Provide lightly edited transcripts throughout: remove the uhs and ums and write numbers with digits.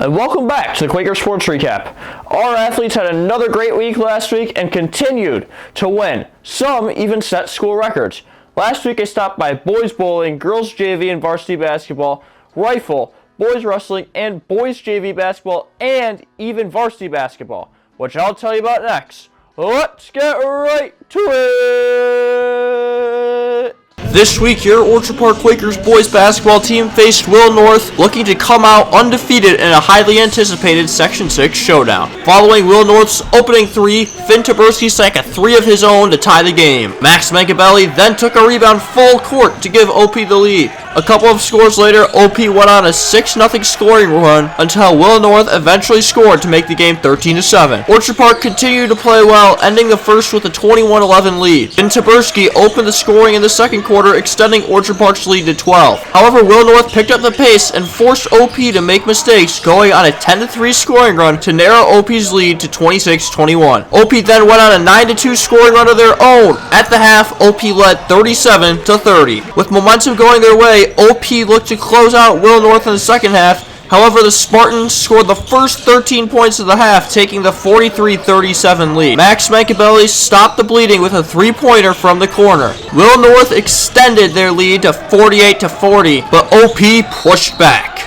and welcome back to the Quaker Sports Recap. Our athletes had another great week last week and continued to win. Some even set school records. Last week I stopped by boys bowling, girls JV and varsity basketball, rifle, boys wrestling, and boys JV basketball, and even varsity basketball, which I'll tell you about next. Let's get right to it! This week, your Orchard Park Quakers boys basketball team faced Will North, looking to come out undefeated in a highly anticipated Section 6 showdown. Following Will North's opening three, Finn Taberski sank a three of his own to tie the game. Max Mankabelli then took a rebound full court to give OP the lead. A couple of scores later, OP went on a 6-0 scoring run until Will North eventually scored to make the game 13-7. Orchard Park continued to play well, ending the first with a 21-11 lead. Finn Taberski opened the scoring in the second quarter, extending Orchard Park's lead to 12. However, Will North picked up the pace and forced OP to make mistakes, going on a 10-3 scoring run to narrow OP's lead to 26-21. OP then went on a 9-2 scoring run of their own. At the half, OP led 37-30. With momentum going their way, OP looked to close out Will North in the second half. However, the Spartans scored the first 13 points of the half, taking the 43-37 lead. Max Mankabelli stopped the bleeding with a three-pointer from the corner. Will North extended their lead to 48-40, but OP pushed back.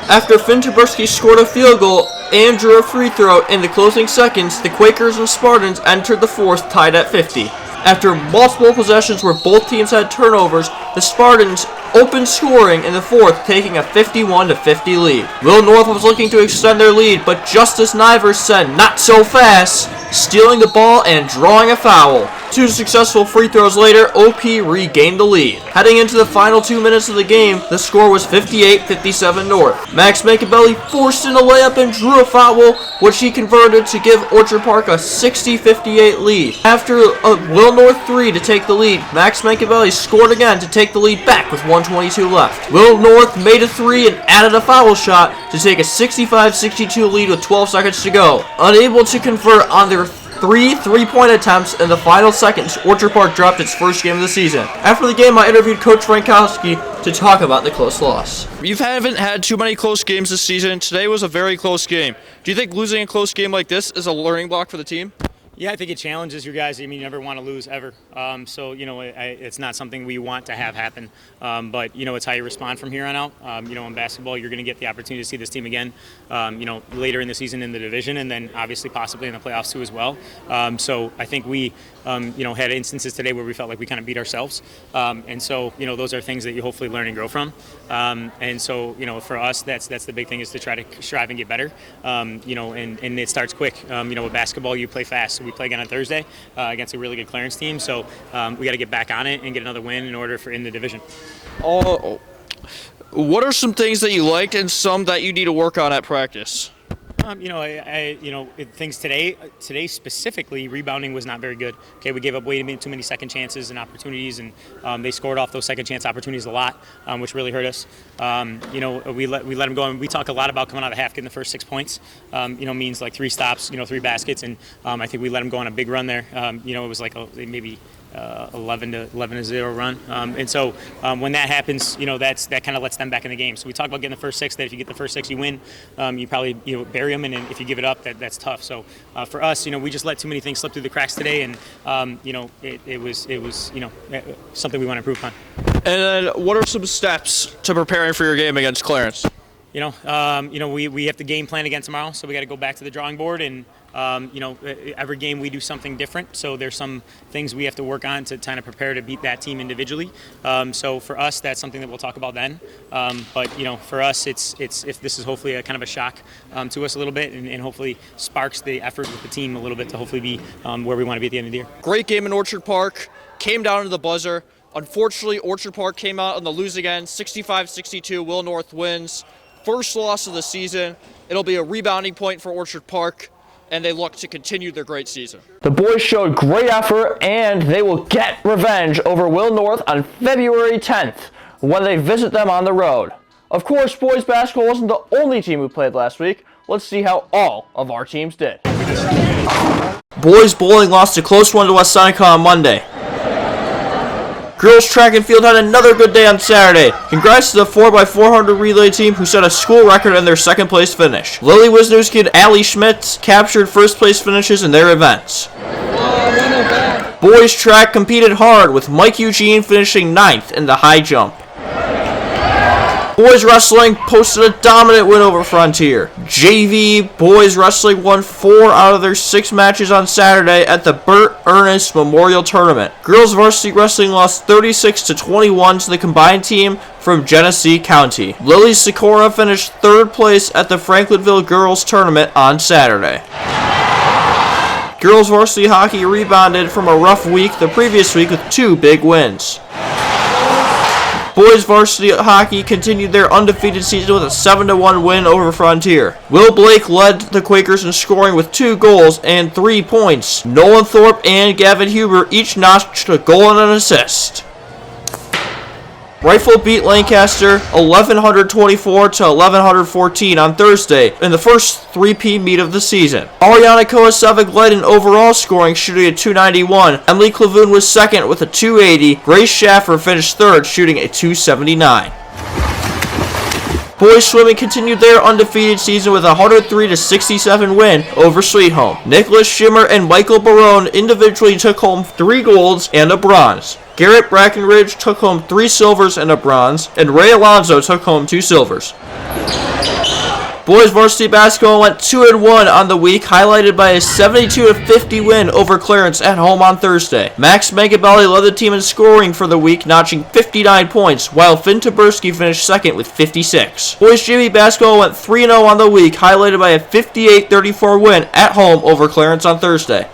After Finn Taberski scored a field goal and drew a free throw in the closing seconds, the Quakers and Spartans entered the fourth tied at 50. After multiple possessions where both teams had turnovers, the Spartans opened scoring in the fourth, taking a 51-50 lead. Will North was looking to extend their lead, but Justice Nivers said not so fast, stealing the ball and drawing a foul. Two successful free throws later, OP regained the lead. Heading into the final 2 minutes of the game, the score was 58-57 North. Max Mankabelli forced in a layup and drew a foul, which he converted to give Orchard Park a 60-58 lead. After a Will North three to take the lead, Max Mankabelli scored again to take the lead back with 1:22 left. Will North made a three and added a foul shot to take a 65-62 lead with 12 seconds to go. Unable to convert on their three-point attempts in the final seconds, Orchard Park dropped its first game of the season. After the game, I interviewed Coach Frankowski to talk about the close loss. You haven't had too many close games this season. Today was a very close game. Do you think losing a close game like this is a learning block for the team? Yeah, I think it challenges you guys. I mean, you never want to lose ever. So, it's not something we want to have happen. But, it's how you respond from here on out. In basketball, you're going to get the opportunity to see this team again, later in the season in the division and then obviously possibly in the playoffs too as well. So I think we, had instances today where we felt like we kind of beat ourselves. And so, those are things that you hopefully learn and grow from. And so, for us, that's the big thing is to try to strive and get better. And it starts quick. With basketball, you play fast. We play again on Thursday against a really good Clarence team, so we got to get back on it and get another win in order for in the division. What are some things that you liked and some that you need to work on at practice? Things today specifically, rebounding was not very good. Okay, we gave up way too many second chances and opportunities, and they scored off those second chance opportunities a lot, which really hurt us. We let them go, and we talk a lot about coming out of half, getting the first 6 points. Means like 3 stops, 3 baskets, and I think we let them go on a big run there. It was like maybe 11-0 run, and so when that happens, that kind of lets them back in the game. So we talk about getting the first 6. That if you get the first 6, you win. You probably bury them, and if you give it up, that's tough. So for us, we just let too many things slip through the cracks today, and it was something we want to improve on. And then, what are some steps to preparing for your game against Clarence? We have to game plan again tomorrow, so we got to go back to the drawing board and. Every game we do something different, so there's some things we have to work on to kind of prepare to beat that team individually. So for us, that's something that we'll talk about then. But for us, it's if this is hopefully a kind of a shock to us a little bit, and hopefully sparks the effort with the team a little bit to hopefully be where we want to be at the end of the year. Great game in Orchard Park. Came down to the buzzer. Unfortunately, Orchard Park came out on the losing end, 65-62. Will North wins. First loss of the season. It'll be a rebounding point for Orchard Park, and they look to continue their great season. The boys showed great effort, and they will get revenge over Will North on February 10th when they visit them on the road. Of course, boys basketball wasn't the only team who played last week. Let's see how all of our teams did. Boys bowling lost a close one to West Seneca on Monday. Girls track and field had another good day on Saturday. Congrats to the 4x400 relay team who set a school record in their second place finish. Lily Wisniewski and Allie Schmitz captured first place finishes in their events. Boys track competed hard with Mike Eugene finishing 9th in the high jump. Boys wrestling posted a dominant win over Frontier. JV boys wrestling won 4 out of their 6 matches on Saturday at the Burt Ernest Memorial Tournament. Girls varsity wrestling lost 36-21 to the combined team from Genesee County. Lily Sikora finished 3rd place at the Franklinville Girls Tournament on Saturday. Girls varsity hockey rebounded from a rough week the previous week with 2 big wins. Boys varsity hockey continued their undefeated season with a 7-1 win over Frontier. Will Blake led the Quakers in scoring with 2 goals and 3 points. Nolan Thorpe and Gavin Huber each notched a goal and an assist. Rifle beat Lancaster 1124-1114 on Thursday in the first 3P meet of the season. Ariana Kovacevic led in overall scoring, shooting a .291. Emily Clavoon was second with a .280. Grace Schaffer finished third, shooting a .279. Boys swimming continued their undefeated season with a 103-67 win over Sweet Home. Nicholas Schimmer and Michael Barone individually took home 3 golds and a bronze. Garrett Brackenridge took home 3 silvers and a bronze, and Ray Alonso took home 2 silvers. Boys varsity basketball went 2-1 on the week, highlighted by a 72-50 win over Clarence at home on Thursday. Max Megabelli led the team in scoring for the week, notching 59 points, while Finn Taberski finished second with 56. Boys JV basketball went 3-0 on the week, highlighted by a 58-34 win at home over Clarence on Thursday.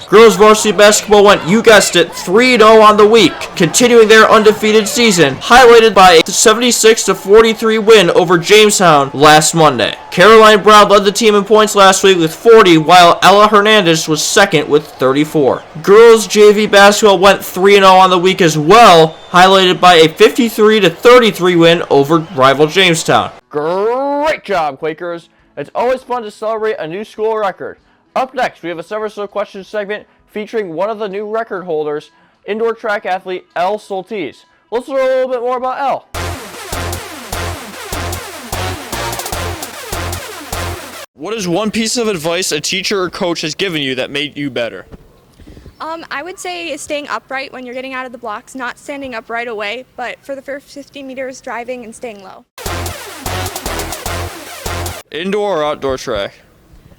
Girls varsity basketball went, you guessed it, 3-0 on the week, continuing their undefeated season, highlighted by a 76-43 win over Jamestown last Monday. Caroline Brown led the team in points last week with 40, while Ella Hernandez was second with 34. Girls JV basketball went 3-0 on the week as well, highlighted by a 53-33 win over rival Jamestown. Great job, Quakers. It's always fun to celebrate a new school record. Up next, we have a Several Questions segment featuring one of the new record holders, indoor track athlete Elle Soltis. Let's learn a little bit more about Elle. What is one piece of advice a teacher or coach has given you that made you better? I would say staying upright when you're getting out of the blocks, not standing up right away, but for the first 50 meters, driving and staying low. Indoor or outdoor track?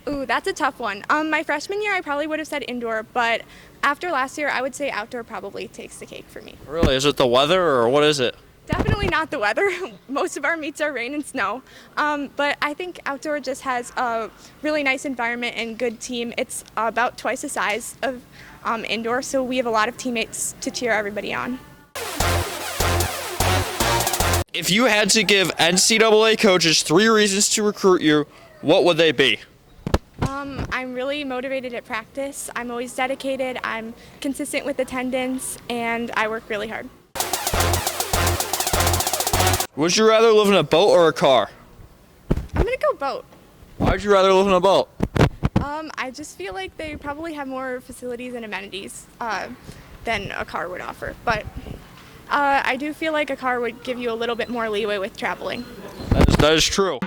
Ooh, that's a tough one. My freshman year, I probably would have said indoor, but after last year, I would say outdoor probably takes the cake for me. Really? Is it the weather or what is it? Definitely not the weather. Most of our meets are rain and snow. But I think outdoor just has a really nice environment and good team. It's about twice the size of indoor, so we have a lot of teammates to cheer everybody on. If you had to give NCAA coaches 3 reasons to recruit you, what would they be? I'm really motivated at practice. I'm always dedicated. I'm consistent with attendance, and I work really hard. Would you rather live in a boat or a car? I'm gonna go boat. Why'd you rather live in a boat? I just feel like they probably have more facilities and amenities than a car would offer. But I do feel like a car would give you a little bit more leeway with traveling. That is true.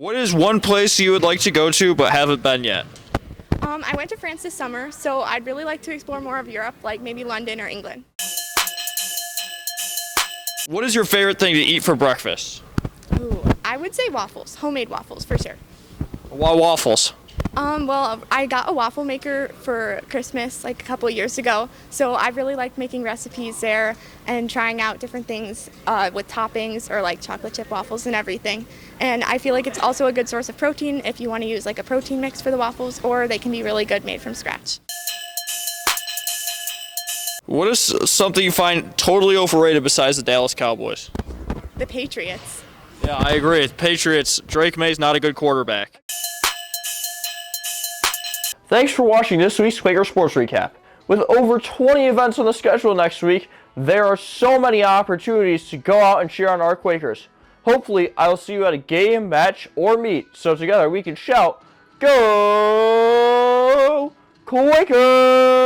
What is one place you would like to go to but haven't been yet? I went to France this summer, so I'd really like to explore more of Europe, like maybe London or England. What is your favorite thing to eat for breakfast? Ooh, I would say waffles, homemade waffles for sure. Why waffles? Well, I got a waffle maker for Christmas like a couple years ago, so I really like making recipes there and trying out different things with toppings or like chocolate chip waffles and everything. And I feel like it's also a good source of protein if you want to use like a protein mix for the waffles, or they can be really good made from scratch. What is something you find totally overrated besides the Dallas Cowboys? The Patriots. Yeah, I agree. Patriots, Drake May's not a good quarterback. Thanks for watching this week's Quaker Sports Recap. With over 20 events on the schedule next week, there are so many opportunities to go out and cheer on our Quakers. Hopefully, I will see you at a game, match, or meet, so together we can shout, Go Quakers!